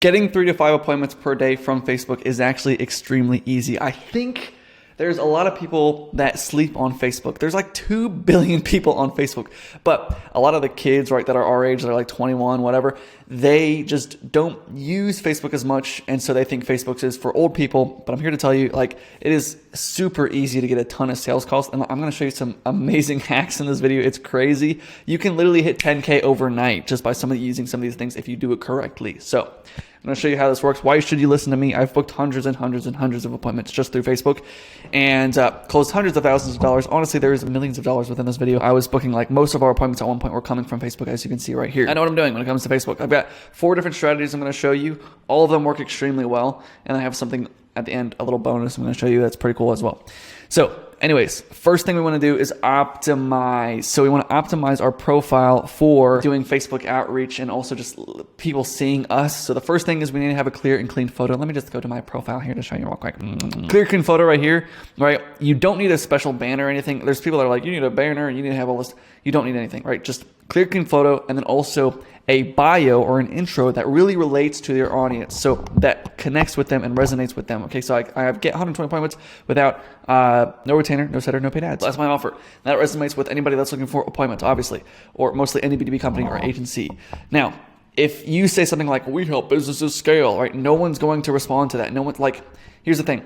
Getting 3 to 5 appointments per day from Facebook is actually extremely easy. I think there's a lot of people that sleep on Facebook. There's like 2 billion people on Facebook, but a lot of the kids, right, that are our age, that are like 21, whatever, they just don't use Facebook as much, and so they think Facebook is for old people. But I'm here to tell you, like, it is super easy to get a ton of sales calls, and I'm going to show you some amazing hacks in this video. It's crazy. You can literally hit 10K overnight just by using some of these things if you do it correctly. So I'm going to show you how this works. Why should you listen to me? I've booked hundreds and hundreds and hundreds of appointments just through Facebook and closed hundreds of thousands of dollars. Honestly, there's millions of dollars within this video. I was booking, like, most of our appointments at one point were coming from Facebook, as you can see right here. I know what I'm doing when it comes to Facebook. I've got 4 different strategies I'm going to show you. All of them work extremely well. And I have something at the end, a little bonus I'm going to show you that's pretty cool as well. So anyways, first thing we want to do is optimize. So we want to optimize our profile for doing Facebook outreach and also just people seeing us. So the first thing is we need to have a clear and clean photo. Let me just go to my profile here to show you real quick. Clear, clean photo right here, right? You don't need a special banner or anything. There's people that are like, you need a banner, you need to have all this. You don't need anything, right? Just clear, clean photo, and then also a bio or an intro that really relates to your audience, so that connects with them and resonates with them. Okay, so I have get 120 appointments without no retainer, no setter, no paid ads. That's my offer. That resonates with anybody that's looking for appointments, obviously, or mostly any B2B company or agency. Now, if you say something like, we help businesses scale, right? No one's going to respond to that. No one's like, here's the thing.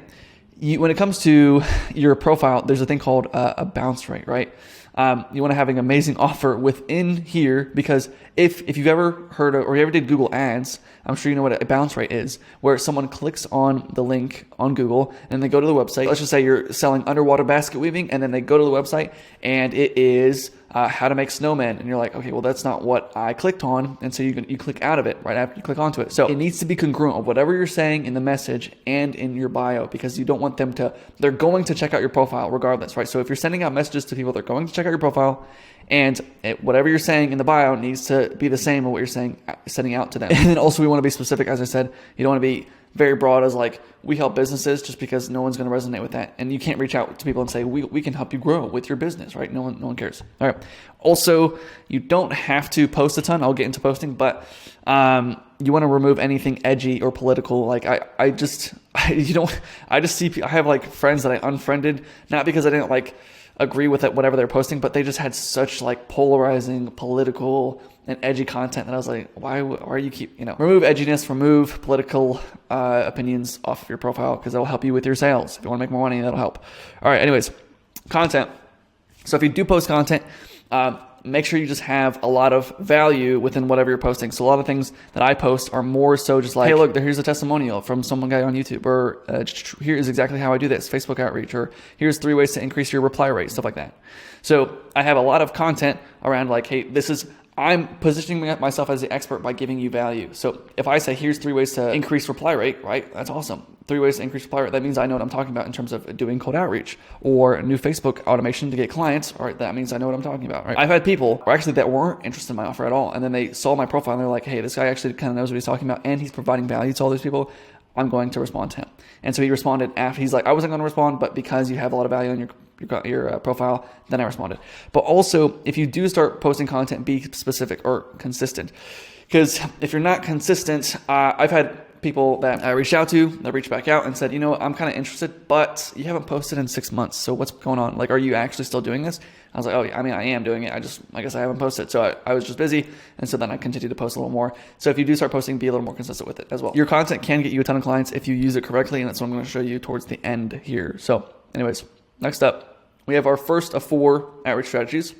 When it comes to your profile, there's a thing called a bounce rate, right? You want to have an amazing offer within here, because if you've ever heard of, or you ever did Google Ads, I'm sure you know what a bounce rate is, where someone clicks on the link on Google and they go to the website. Let's just say you're selling underwater basket weaving, and then they go to the website and it is how to make snowmen, and you're like, okay, well, that's not what I clicked on, and so you click out of it right after you click onto it. So it needs to be congruent of whatever you're saying in the message and in your bio, because you don't want them to, they're going to check out your profile regardless, right? So if you're sending out messages to people, they're going to check out your profile, and whatever you're saying in the bio needs to be the same as what you're sending out to them. And then also we want to be specific, as I said. You don't want to be very broad as like, we help businesses, just because no one's going to resonate with that. And you can't reach out to people and say, we can help you grow with your business, right? No one cares. All right. Also, you don't have to post a ton. I'll get into posting, but you want to remove anything edgy or political. Like I just see, I have like friends that I unfriended, not because I didn't like agree with it, whatever they're posting, but they just had such like polarizing, political, and edgy content that I was like, why you keep, remove edginess, remove political opinions off of your profile, because that'll help you with your sales. If you want to make more money, that'll help. All right, anyways, content. So if you do post content, make sure you just have a lot of value within whatever you're posting. So a lot of things that I post are more so just like, hey, look, here's a testimonial from some guy on YouTube, or here is exactly how I do this, Facebook outreach, or here's 3 ways to increase your reply rate, stuff like that. So I have a lot of content around like, hey, I'm positioning myself as the expert by giving you value. So if I say, here's 3 ways to increase reply rate, right? That's awesome. 3 ways to increase reply rate. That means I know what I'm talking about in terms of doing cold outreach or a new Facebook automation to get clients. All right, that means I know what I'm talking about, right? I've had people actually that weren't interested in my offer at all, and then they saw my profile and they're like, hey, this guy actually kind of knows what he's talking about, and he's providing value to all these people. I'm going to respond to him. And so he responded after. He's like, I wasn't going to respond, but because you have a lot of value on your profile, then I responded. But also, if you do start posting content, be specific or consistent. Because if you're not consistent, I've had people that I reached out to, that reached back out and said, I'm kind of interested, but you haven't posted in 6 months. So what's going on? Like, are you actually still doing this? I was like, oh, I mean, I am doing it. I guess I haven't posted. So I was just busy. And so then I continued to post a little more. So if you do start posting, be a little more consistent with it as well. Your content can get you a ton of clients if you use it correctly. And that's what I'm going to show you towards the end here. So anyways, next up, we have our first of 4 outreach strategies,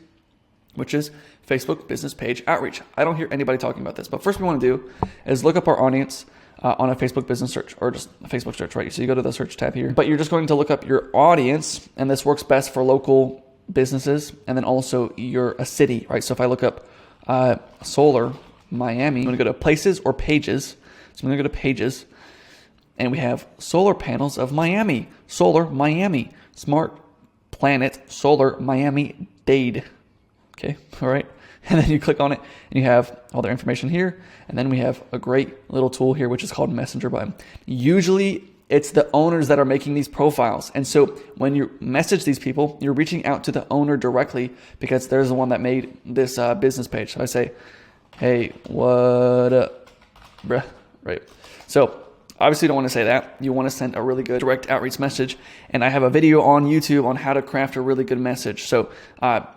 which is Facebook business page outreach. I don't hear anybody talking about this, but first we want to do is look up our audience on a Facebook business search, or just a Facebook search, right? So you go to the search tab here, but you're just going to look up your audience, and this works best for local businesses, and then also a city, right? So if I look up solar Miami, I'm going to go to places or pages. So I'm going to go to pages, and we have solar panels of Miami, solar Miami, smart planet, solar Miami Dade. Okay, all right. And then you click on it and you have all their information here. And then we have a great little tool here, which is called Messenger button. Usually it's the owners that are making these profiles. And so when you message these people, you're reaching out to the owner directly, because there's the one that made this business page. So I say, hey, what up, bruh? Right. So obviously you don't want to say that. You want to send a really good direct outreach message. And I have a video on YouTube on how to craft a really good message. So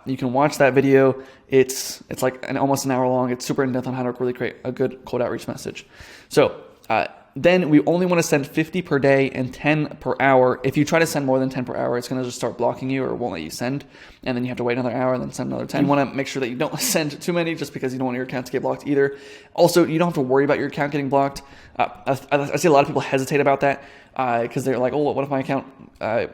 you can watch that video. It's like almost an hour long. It's super in depth on how to really create a good cold outreach message. So then we only want to send 50 per day and 10 per hour. If you try to send more than 10 per hour, it's going to just start blocking you or won't let you send. And then you have to wait another hour and then send another 10. You want to make sure that you don't send too many just because you don't want your account to get blocked either. Also, you don't have to worry about your account getting blocked. I see a lot of people hesitate about that because they're like, oh, what if my account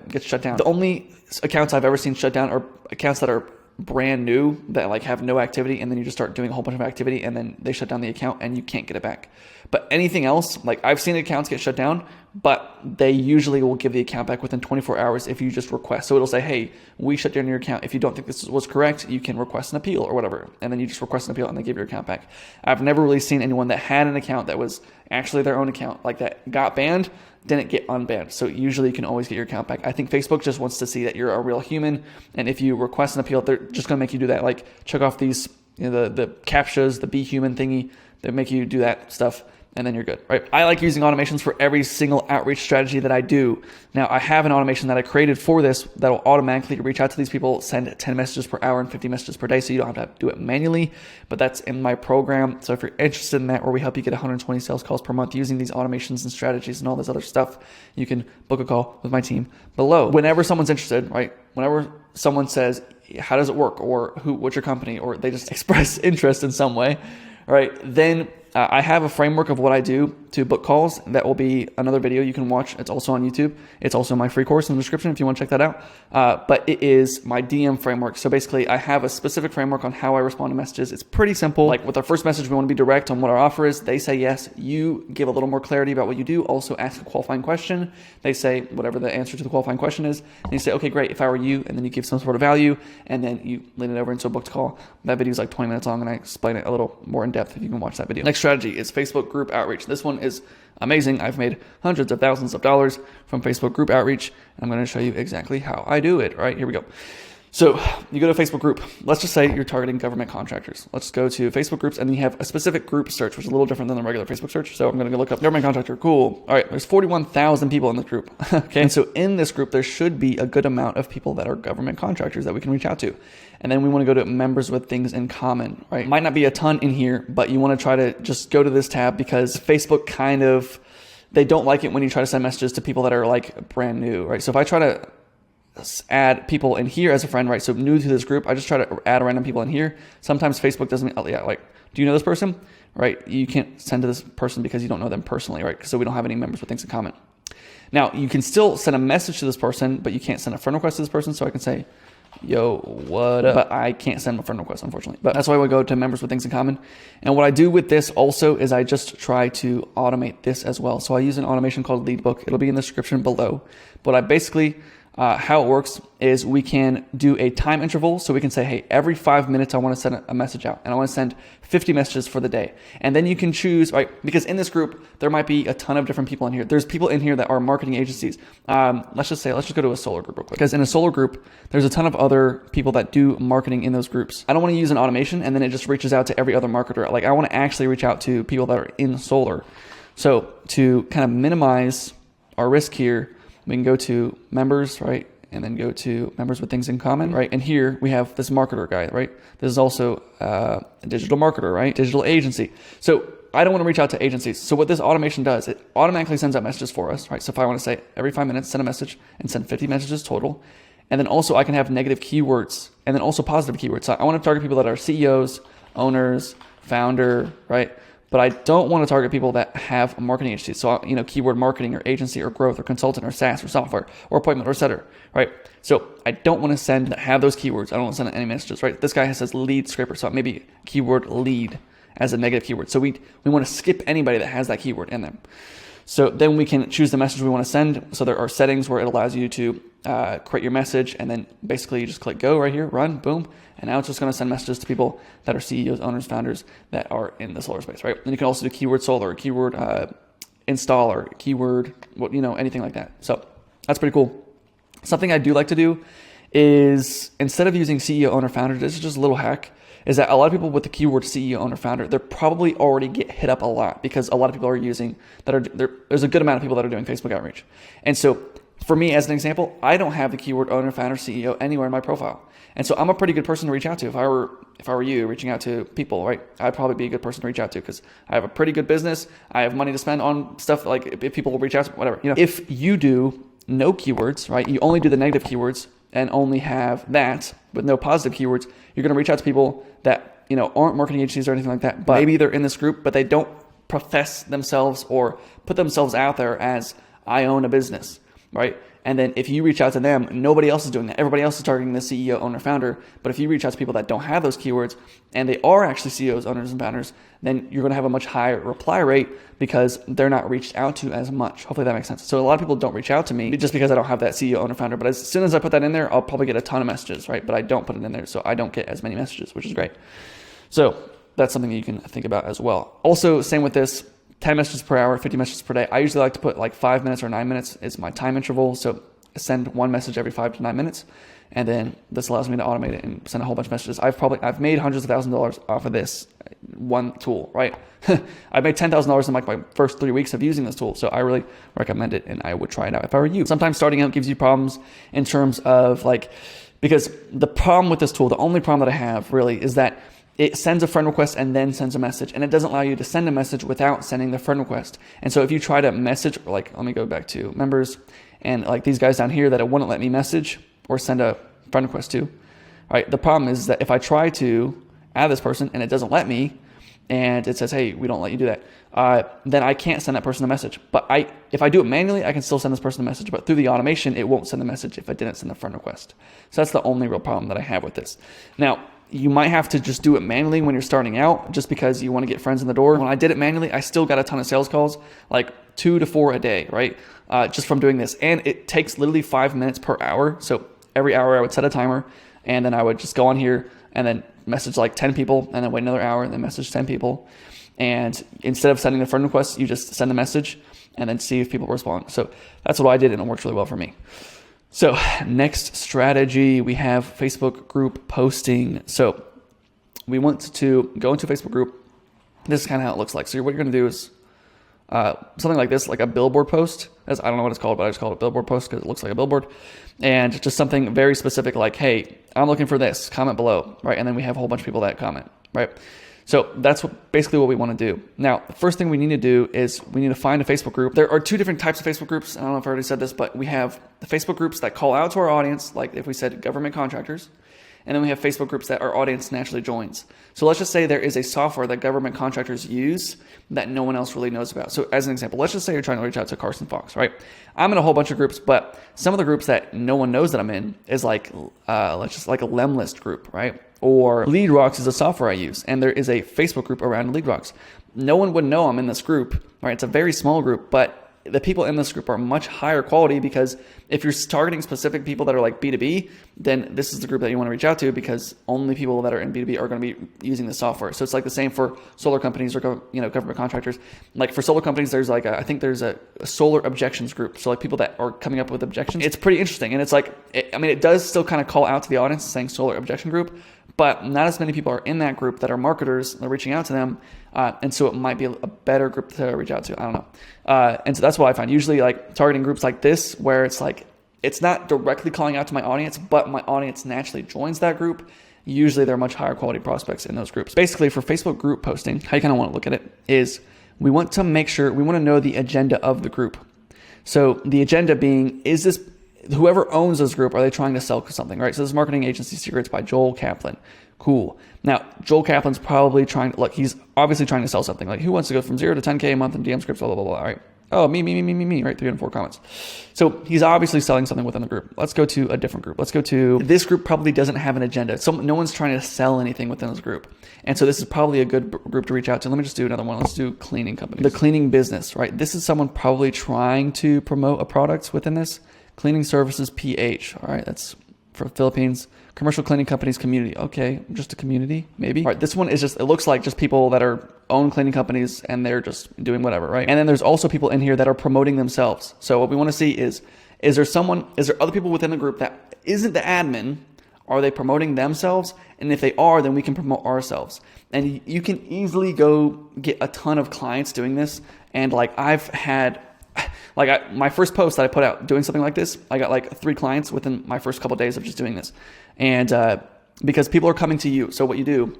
gets shut down? The only accounts I've ever seen shut down are accounts that are brand new, that like have no activity, and then you just start doing a whole bunch of activity and then they shut down the account and you can't get it back. But anything else, like I've seen accounts get shut down, but they usually will give the account back within 24 hours if you just request. So it'll say, hey, we shut down your account. If you don't think this was correct, you can request an appeal or whatever. And then you just request an appeal and they give your account back. I've never really seen anyone that had an account that was actually their own account, like that got banned, didn't get unbanned. So usually you can always get your account back. I think Facebook just wants to see that you're a real human. And if you request an appeal, they're just going to make you do that. Like check off these, the CAPTCHAs, the be human thingy. They make you do that stuff. And then you're good, right? I like using automations for every single outreach strategy that I do. Now, I have an automation that I created for this that will automatically reach out to these people, send 10 messages per hour and 50 messages per day, so you don't have to do it manually, but that's in my program. So if you're interested in that, where we help you get 120 sales calls per month using these automations and strategies and all this other stuff, you can book a call with my team below. Whenever someone's interested, right? Whenever someone says, how does it work? Or what's your company? Or they just express interest in some way, right? Then I have a framework of what I do to book calls. That will be another video you can watch. It's also on YouTube. It's also my free course in the description if you want to check that out. But it is my DM framework. So basically, I have a specific framework on how I respond to messages. It's pretty simple. Like with our first message, we want to be direct on what our offer is. They say yes. You give a little more clarity about what you do. Also ask a qualifying question. They say whatever the answer to the qualifying question is. And you say, okay, great. If I were you, and then you give some sort of value, and then you lead it over into a booked call. That video is like 20 minutes long, and I explain it a little more in depth if you can watch that video. Next strategy is Facebook group outreach. This one is amazing. I've made hundreds of thousands of dollars from Facebook group outreach. I'm going to show you exactly how I do it. All right, here we go. So you go to Facebook group. Let's just say you're targeting government contractors. Let's go to Facebook groups, and then you have a specific group search, which is a little different than the regular Facebook search. So I'm going to go look up government contractor. Cool. All right, there's 41,000 people in this group. Okay, and so in this group, there should be a good amount of people that are government contractors that we can reach out to. And then we want to go to members with things in common, right? Might not be a ton in here, but you want to try to just go to this tab because Facebook they don't like it when you try to send messages to people that are like brand new, right? So if I try to add people in here as a friend, right? So new to this group, I just try to add random people in here. Sometimes Facebook doesn't, like, do you know this person? Right? You can't send to this person because you don't know them personally, right? So we don't have any members with things in common. Now, you can still send a message to this person, but you can't send a friend request to this person. So I can say, yo, what up? But I can't send a friend request, unfortunately. But that's why we go to members with things in common. And what I do with this also is I just try to automate this as well. So I use an automation called Leadbook. It'll be in the description below. But I basically, how it works is we can do a time interval. So we can say, hey, every 5 minutes, I want to send a message out, and I want to send 50 messages for the day. And then you can choose, right? Because in this group, there might be a ton of different people in here. There's people in here that are marketing agencies. Let's just go to a solar group real quick. Because in a solar group, there's a ton of other people that do marketing in those groups. I don't want to use an automation and then it just reaches out to every other marketer. Like I want to actually reach out to people that are in solar. So to kind of minimize our risk here, we can go to members, right? And then go to members with things in common, right? And here we have this marketer guy, right? This is also a digital marketer, right? Digital agency. So I don't want to reach out to agencies. So what this automation does, it automatically sends out messages for us, right? So if I want to say every 5 minutes, send a message and send 50 messages total. And then also I can have negative keywords and then also positive keywords. So I want to target people that are CEOs, owners, founder, right? But I don't want to target people that have marketing agencies. So, keyword marketing or agency or growth or consultant or SaaS or software or appointment or setter, right? So I don't want to have those keywords. I don't want to send any messages, right? This guy says lead scraper. So maybe keyword lead as a negative keyword. So we want to skip anybody that has that keyword in them. So then we can choose the message we want to send. So there are settings where it allows you to create your message, and then basically you just click go right here, run, boom. And now it's just going to send messages to people that are CEOs, owners, founders that are in the solar space, right? And you can also do keyword solar, keyword installer, keyword, anything like that. So that's pretty cool. Something I do like to do is instead of using CEO, owner, founder, this is just a little hack, is that a lot of people with the keyword CEO, owner, founder, they're probably already get hit up a lot because a lot of people are using there's a good amount of people that are doing Facebook outreach. And so for me, as an example, I don't have the keyword owner, founder, CEO anywhere in my profile. And so I'm a pretty good person to reach out to. If I were you reaching out to people, right, I'd probably be a good person to reach out to because I have a pretty good business. I have money to spend on stuff like if people will reach out to whatever. If you do no keywords, right, you only do the negative keywords and only have that with no positive keywords, you're going to reach out to people that, aren't marketing agencies or anything like that, but maybe they're in this group, but they don't profess themselves or put themselves out there as I own a business, right? And then if you reach out to them, nobody else is doing that. Everybody else is targeting the CEO, owner, founder. But if you reach out to people that don't have those keywords and they are actually CEOs, owners, and founders, then you're going to have a much higher reply rate because they're not reached out to as much. Hopefully that makes sense. So a lot of people don't reach out to me just because I don't have that CEO, owner, founder. But as soon as I put that in there, I'll probably get a ton of messages, right? But I don't put it in there, so I don't get as many messages, which is great. So that's something that you can think about as well. Also, same with this. 10 messages per hour, 50 messages per day. I usually like to put like 5 minutes or 9 minutes is my time interval. So send one message every 5 to 9 minutes. And then this allows me to automate it and send a whole bunch of messages. I've made hundreds of thousands of dollars off of this one tool, right? I made $10,000 in like my first 3 weeks of using this tool. So I really recommend it and I would try it out if I were you. Sometimes starting out gives you problems in terms of because the problem with this tool, the only problem that I have really is that it sends a friend request and then sends a message, and it doesn't allow you to send a message without sending the friend request. And so if you try to message, let me go back to members and these guys down here that it wouldn't let me message or send a friend request to, right? The problem is that if I try to add this person and it doesn't let me, and it says, hey, we don't let you do that, then I can't send that person a message. But if I do it manually, I can still send this person a message, but through the automation, it won't send a message if I didn't send a friend request. So that's the only real problem that I have with this. Now, you might have to just do it manually when you're starting out just because you want to get friends in the door. When I did it manually, I still got a ton of sales calls, like 2 to 4 a day, right? Just from doing this. And it takes literally 5 minutes per hour. So every hour I would set a timer and then I would just go on here and then message like 10 people and then wait another hour and then message 10 people. And instead of sending a friend request, you just send a message and then see if people respond. So that's what I did and it works really well for me. So next strategy, we have Facebook group posting. So we want to go into a Facebook group. This is kind of how it looks like. So what you're going to do is something like this, like a billboard post. I don't know what it's called, but I just call it a billboard post because it looks like a billboard. And just something very specific like, hey, I'm looking for this, comment below, right? And then we have a whole bunch of people that comment, right? So that's basically what we want to do. Now, the first thing we need to do is we need to find a Facebook group. There are 2 different types of Facebook groups. I don't know if I already said this, but we have the Facebook groups that call out to our audience, like if we said government contractors, and then we have Facebook groups that our audience naturally joins. So let's just say there is a software that government contractors use that no one else really knows about. So as an example, let's just say you're trying to reach out to Carson Fox, right? I'm in a whole bunch of groups, but some of the groups that no one knows that I'm in is like a Lemlist group, right? Or LeadRocks is a software I use, and there is a Facebook group around LeadRocks. No one would know I'm in this group, right? It's a very small group, but the people in this group are much higher quality because if you're targeting specific people that are like B2B, then this is the group that you want to reach out to because only people that are in B2B are going to be using the software. So it's like the same for solar companies or government contractors. Like for solar companies, there's I think there's a solar objections group. So like people that are coming up with objections. It's pretty interesting. And it's it does still kind of call out to the audience saying solar objection group, but not as many people are in that group that are marketers that are reaching out to them. And so it might be a better group to reach out to. I don't know. And so that's what I find. Usually targeting groups like this where it's not directly calling out to my audience, but my audience naturally joins that group. Usually they're much higher quality prospects in those groups. Basically for Facebook group posting, how you kind of want to look at it is we want to know the agenda of the group. So the agenda being, is this, whoever owns this group, are they trying to sell something, right? So this is Marketing Agency Secrets by Joel Kaplan. Cool. Now, Joel Kaplan's probably he's obviously trying to sell something. Like, who wants to go from 0 to 10K a month in DM scripts, blah, blah, blah, blah, right? Oh, me, right? 3 and 4 comments. So he's obviously selling something within the group. Let's go to a different group. Let's go to, this group probably doesn't have an agenda. So no one's trying to sell anything within this group. And so this is probably a good group to reach out to. Let me just do another one. Let's do cleaning companies. The cleaning business, right? This is someone probably trying to promote a product within this. Cleaning services PH. All right, that's for Philippines. Commercial cleaning companies community. Okay, just a community, maybe. All right, this one is just, it looks like just people that own cleaning companies and they're just doing whatever, right? And then there's also people in here that are promoting themselves. So what we want to see is there other people within the group that isn't the admin? Are they promoting themselves And if they are, then we can promote ourselves. And you can easily go get a ton of clients doing this. And like I've had, my first post that I put out doing something like this, I got like 3 clients within my first couple of days of just doing this. And because people are coming to you. So what you do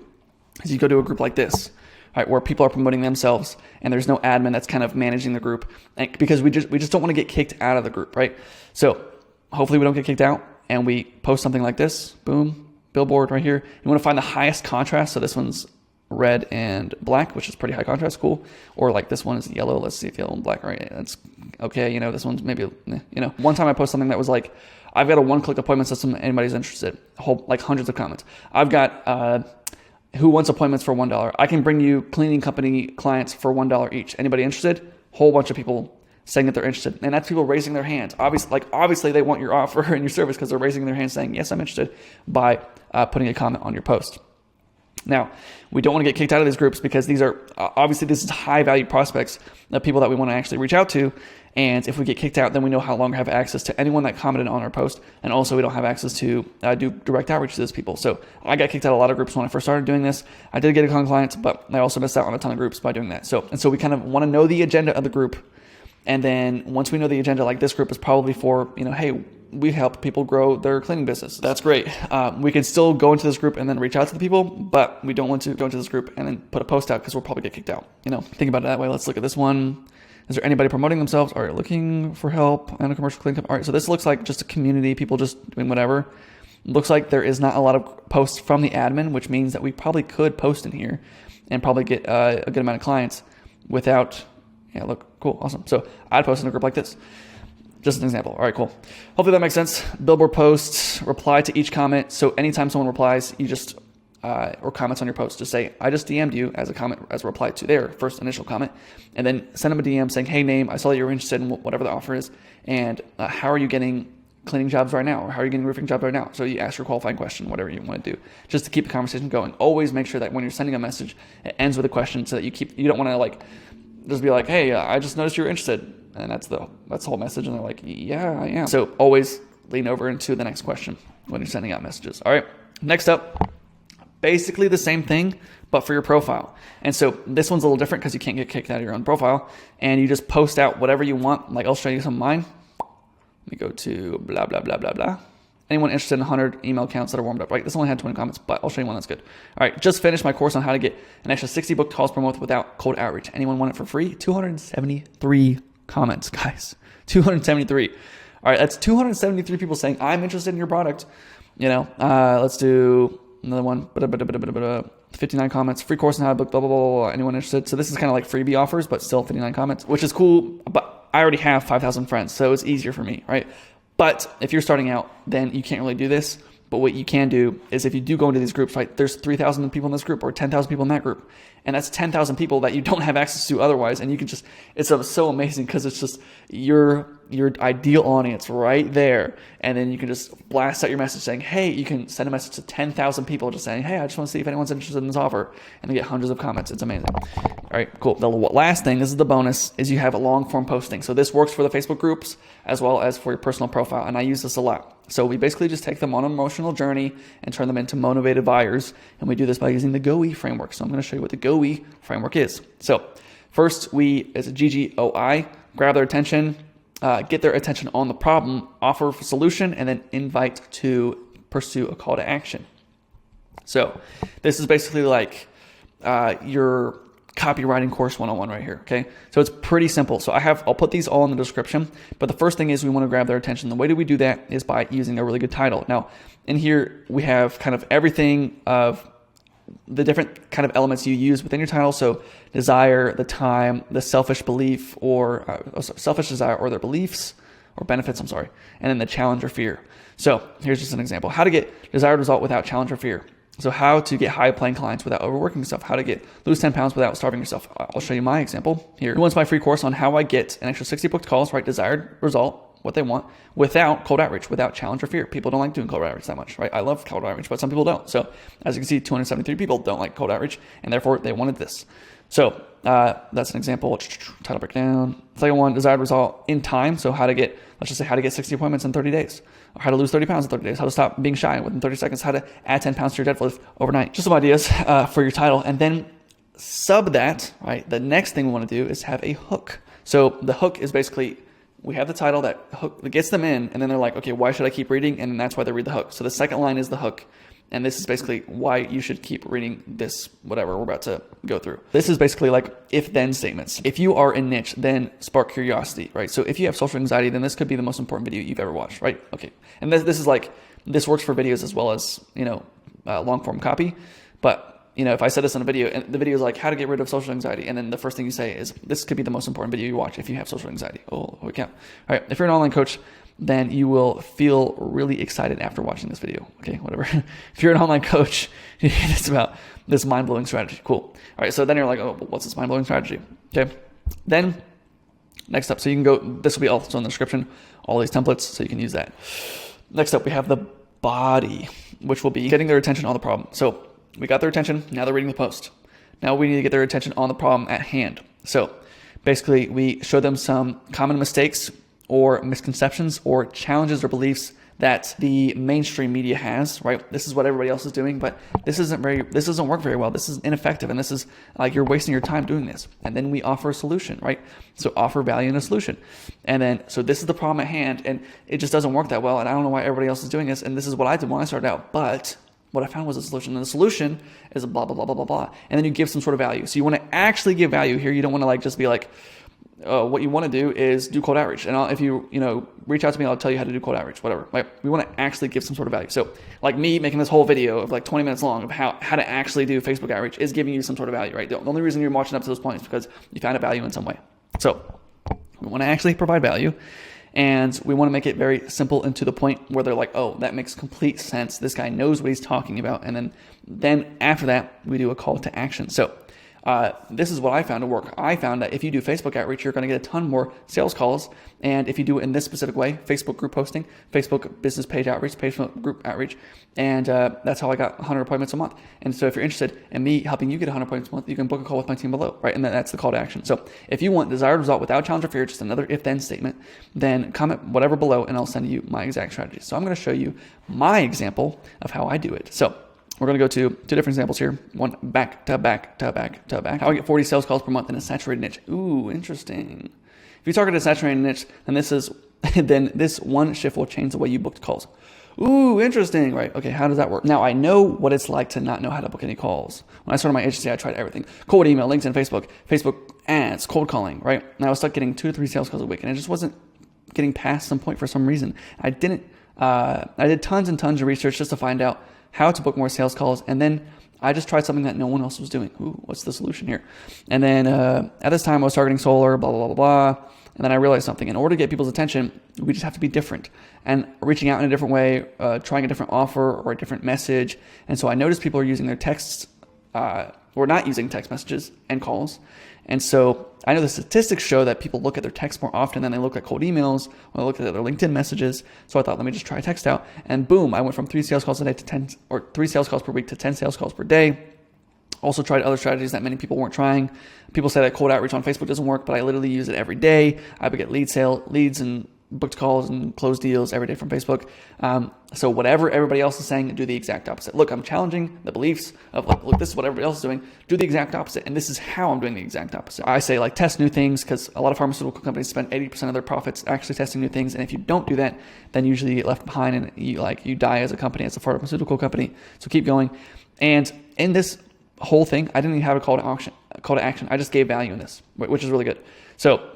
is you go to a group like this, right, where people are promoting themselves and there's no admin that's kind of managing the group, and because we just don't want to get kicked out of the group, right? So hopefully we don't get kicked out, and we post something like this, boom, billboard right here. You want to find the highest contrast. So this one's red and black, which is pretty high contrast, cool. Or like this one is yellow. Let's see if yellow and black, right? That's okay. You know, this one's maybe, you know, one time I posted something that was like, I've got a one-click appointment system. Anybody's interested, like hundreds of comments. I've got, who wants appointments for $1? I can bring you cleaning company clients for $1 each. Anybody interested? Whole bunch of people saying that they're interested. And that's people raising their hands. Obviously they want your offer and your service because they're raising their hands saying, yes, I'm interested, by putting a comment on your post. Now, we don't want to get kicked out of these groups because these are, obviously this is high value prospects of people that we want to actually reach out to. And if we get kicked out, then we no longer have access to anyone that commented on our post. And also we don't have access to do direct outreach to those people. So I got kicked out of a lot of groups when I first started doing this. I did get a ton of clients, but I also missed out on a ton of groups by doing that. So we kind of want to know the agenda of the group. And then once we know the agenda, like this group is probably for, you know, hey, we help people grow their cleaning business. That's great. We can still go into this group and then reach out to the people, but we don't want to go into this group and then put a post out because we'll probably get kicked out. You know, think about it that way. Let's look at this one. Is there anybody promoting themselves? All right, looking for help and a commercial cleaning company. All right, so this looks like just a community, people just doing whatever. Looks like there is not a lot of posts from the admin, which means that we probably could post in here and probably get a good amount of clients without, yeah, look, cool, awesome. So I'd post in a group like this. Just an example. All right, cool. Hopefully that makes sense. Billboard posts, reply to each comment. So anytime someone replies, you just, or comments on your post, just say, I just DM'd you as a comment, as a reply to their first initial comment. And then send them a DM saying, hey, name, I saw that you were interested in whatever the offer is. And how are you getting cleaning jobs right now? Or how are you getting roofing jobs right now? So you ask your qualifying question, whatever you want to do, just to keep the conversation going. Always make sure that when you're sending a message, it ends with a question so that you don't want to like, just be like, hey, I just noticed you're interested. And that's the whole message. And they're like, yeah, I am. So always lean over into the next question when you're sending out messages. All right. Next up, basically the same thing, but for your profile. And so this one's a little different because you can't get kicked out of your own profile. And you just post out whatever you want. Like I'll show you some of mine. Let me go to blah, blah, blah, blah, blah. Anyone interested in 100 email accounts that are warmed up, right? This only had 20 comments, but I'll show you one that's good. All right, just finished my course on how to get an extra 60 booked calls per month without cold outreach. Anyone want it for free? 273 comments, guys. 273. All right, that's 273 people saying, I'm interested in your product. You know, let's do another one. 59 comments, free course on how to book, blah, blah, blah, blah. Anyone interested? So this is kind of like freebie offers, but still 59 comments, which is cool. But I already have 5,000 friends, so it's easier for me, right? But if you're starting out, then you can't really do this. But what you can do is if you do go into these groups, right, there's 3,000 people in this group or 10,000 people in that group. And that's 10,000 people that you don't have access to otherwise. And you can just, it's so amazing because it's just your ideal audience right there. And then you can just blast out your message saying, hey, you can send a message to 10,000 people just saying, hey, I just want to see if anyone's interested in this offer. And they get hundreds of comments. It's amazing. All right, cool. The last thing, this is the bonus, is you have a long form posting. So this works for the Facebook groups as well as for your personal profile. And I use this a lot. So we basically just take them on an emotional journey and turn them into motivated buyers. And we do this by using the GOE framework. So I'm going to show you what the GOE framework is. So first, it's a GGOI, grab their attention, get their attention on the problem, offer a solution, and then invite to pursue a call to action. So this is basically like your copywriting course 101 right here. Okay. So it's pretty simple. So I'll put these all in the description, but the first thing is we want to grab their attention. The way that we do that is by using a really good title. Now in here, we have kind of everything of the different kind of elements you use within your title. So desire, the time, the selfish belief or selfish desire or their beliefs or benefits, and then the challenge or fear. So here's just an example. How to get desired result without challenge or fear. So how to get high-paying clients without overworking yourself, how to lose 10 pounds without starving yourself. I'll show you my example here. Who wants my free course on how I get an extra 60 booked calls, right? Desired result, what they want, without cold outreach, without challenge or fear. People don't like doing cold outreach that much, right? I love cold outreach, but some people don't. So as you can see, 273 people don't like cold outreach, and therefore they wanted this. So that's an example. Title breakdown. Second one, desired result in time. So let's just say how to get 60 appointments in 30 days, or how to lose 30 pounds in 30 days, how to stop being shy within 30 seconds, how to add 10 pounds to your deadlift overnight. Just some ideas for your title. And then sub that, right? The next thing we want to do is have a hook. So the hook is basically, we have the title that gets them in, and then they're like, okay, why should I keep reading? And that's why they read the hook. So the second line is the hook. And this is basically why you should keep reading this, whatever we're about to go through. This is basically like if-then statements. If you are a niche, then spark curiosity, right? So if you have social anxiety, then this could be the most important video you've ever watched, right? Okay. And this works for videos as well as, long form copy. But, if I said this in a video, and the video is like how to get rid of social anxiety, and then the first thing you say is, this could be the most important video you watch if you have social anxiety. Oh, we can't. All right. If you're an online coach, then you will feel really excited after watching this video. Okay, whatever. If you're an online coach, it's about this mind-blowing strategy. Cool. All right, so then you're like, oh, what's this mind-blowing strategy? Okay. Then next up, so you can go, this will be also in the description, all these templates, so you can use that. Next up, we have the body, which will be getting their attention on the problem. So we got their attention, now they're reading the post. Now we need to get their attention on the problem at hand. So basically, we show them some common mistakes or misconceptions or challenges or beliefs that the mainstream media has, right? This is what everybody else is doing, but this doesn't work very well. This is ineffective, and this is like you're wasting your time doing this. And then we offer a solution, right? So offer value in a solution. And then, so this is the problem at hand, and it just doesn't work that well, and I don't know why everybody else is doing this, and this is what I did when I started out, but what I found was a solution, and the solution is a blah, blah, blah, blah, blah, blah. And then you give some sort of value. So you want to actually give value here. You don't want to just be like, what you want to do is do cold outreach. And if you reach out to me, I'll tell you how to do cold outreach, whatever. We want to actually give some sort of value. So like me making this whole video of 20 minutes long of how to actually do Facebook outreach is giving you some sort of value, right? The only reason you're watching up to those points is because you found a value in some way. So we want to actually provide value, and we want to make it very simple and to the point where they're like, oh, that makes complete sense. This guy knows what he's talking about. And then after that, we do a call to action. So this is what I found to work. I found that if you do Facebook outreach, you're going to get a ton more sales calls. And if you do it in this specific way, Facebook group posting, Facebook business page outreach, Facebook group outreach, and that's how I got 100 appointments a month. And so if you're interested in me helping you get 100 appointments a month, you can book a call with my team below, right? And that's the call to action. So if you want desired result without challenge or fear, just another if-then statement, then comment whatever below and I'll send you my exact strategy. So I'm going to show you my example of how I do it. So we're going to go to two different examples here. One back to back to back to back. How I get 40 sales calls per month in a saturated niche. Ooh, interesting. If you target a saturated niche, then this one shift will change the way you book calls. Ooh, interesting, right? Okay, how does that work? Now, I know what it's like to not know how to book any calls. When I started my agency, I tried everything. Cold email, LinkedIn, Facebook ads, cold calling, right? And I was stuck getting 2 to 3 sales calls a week, and it just wasn't getting past some point for some reason. I did tons and tons of research just to find out how to book more sales calls. And then I just tried something that no one else was doing. Ooh, what's the solution here? And then at this time I was targeting solar, blah, blah, blah, blah. And then I realized something. In order to get people's attention, we just have to be different and reaching out in a different way, trying a different offer or a different message. And so I noticed people are using their texts, or not using text messages and calls. And so I know the statistics show that people look at their texts more often than they look at cold emails, or they look at their LinkedIn messages. So I thought, let me just try text out. And boom, I went from 3 sales calls a day to 10, or 3 sales calls per week to 10 sales calls per day. Also tried other strategies that many people weren't trying. People say that cold outreach on Facebook doesn't work, but I literally use it every day. I would get leads and booked calls and closed deals every day from Facebook. So whatever everybody else is saying, do the exact opposite. Look, I'm challenging the beliefs of look, this is what everybody else is doing. Do the exact opposite. And this is how I'm doing the exact opposite. I say test new things, because a lot of pharmaceutical companies spend 80% of their profits actually testing new things. And if you don't do that, then usually you get left behind and you die as a company, as a pharmaceutical company. So keep going. And in this whole thing, I didn't even have a call to action. I just gave value in this, which is really good. So,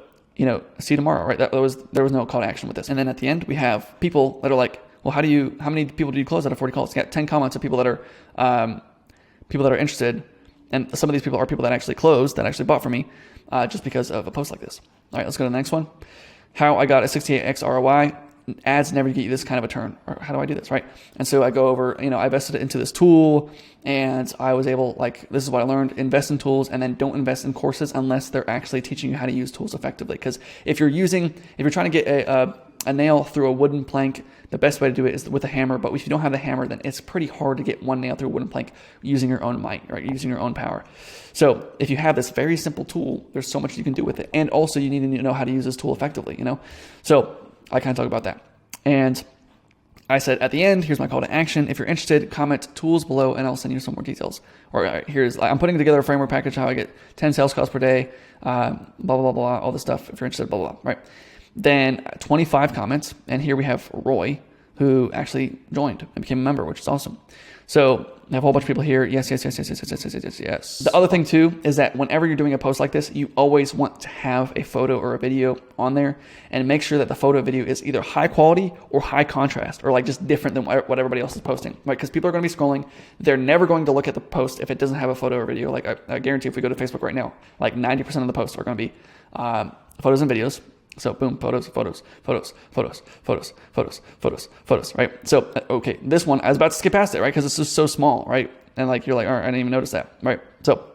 see you tomorrow, right? There was no call to action with this. And then at the end, we have people that are like, well, how many people do you close out of 40 calls? You got 10 comments of people that are interested. And some of these people are people that actually closed, that actually bought from me, just because of a post like this. All right, let's go to the next one. How I got a 68x ROI. Ads never get you this kind of a turn. Or how do I do this, right? And so I go over, I invested into this tool, and I was able, this is what I learned: invest in tools, and then don't invest in courses unless they're actually teaching you how to use tools effectively. Because if you're trying to get a nail through a wooden plank, the best way to do it is with a hammer. But if you don't have the hammer, then it's pretty hard to get one nail through a wooden plank using your own might, right? Using your own power. So if you have this very simple tool, there's so much you can do with it. And also you need to know how to use this tool effectively, you know? So I kind of talk about that. And I said at the end, here's my call to action. If you're interested, comment tools below and I'll send you some more details. Or I'm putting together a framework package, how I get 10 sales calls per day, blah, blah, blah, all this stuff. If you're interested, blah, blah, blah, right? Then 25 comments. And here we have Roy, who actually joined and became a member, which is awesome. So I have a whole bunch of people here. Yes. The other thing too is that whenever you're doing a post like this, you always want to have a photo or a video on there and make sure that the photo or video is either high quality or high contrast or like just different than what everybody else is posting, right? Because people are going to be scrolling. They're never going to look at the post if it doesn't have a photo or video. Like I guarantee if we go to Facebook right now, like 90% of the posts are going to be photos and videos. So boom, photos, right? So, okay, this one, I was about to skip past it, right? Because it's just so small, right? And like, you're like, all right, I didn't even notice that, right? So,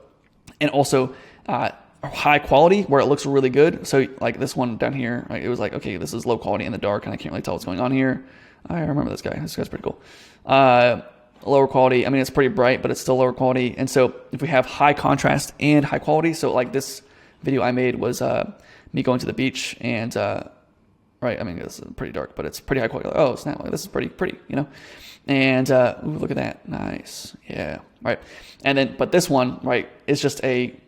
and also high quality where it looks really good. So like this one down here, right? It was like, okay, this is low quality in the dark and I can't really tell what's going on here. I remember this guy. This guy's pretty cool. Lower quality. I mean, it's pretty bright, but it's still lower quality. And so if we have high contrast and high quality, so like this video I made was, me going to the beach and, right, I mean, this is pretty dark, but it's pretty high quality. Oh, snap, like, this is pretty, you know? And, ooh, look at that, nice, yeah, right? And then, but this one, right, is just a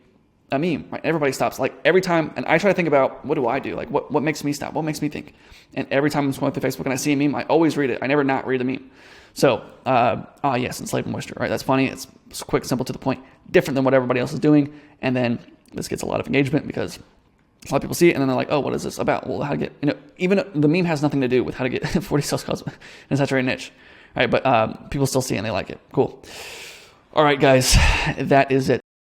meme, right? Everybody stops, like, every time, and I try to think about, what do I do? Like, what makes me stop? What makes me think? And every time I'm scrolling through Facebook and I see a meme, I always read it. I never not read a meme. So, yes, enslaved moisture, right? That's funny, it's quick, simple, to the point, different than what everybody else is doing, and then this gets a lot of engagement because a lot of people see it and then they're like, oh, what is this about? Well, how to get, you know, even the meme has nothing to do with how to get 40 sales calls in a saturated niche, right? But people still see it and they like it. Cool. All right, guys, that is it.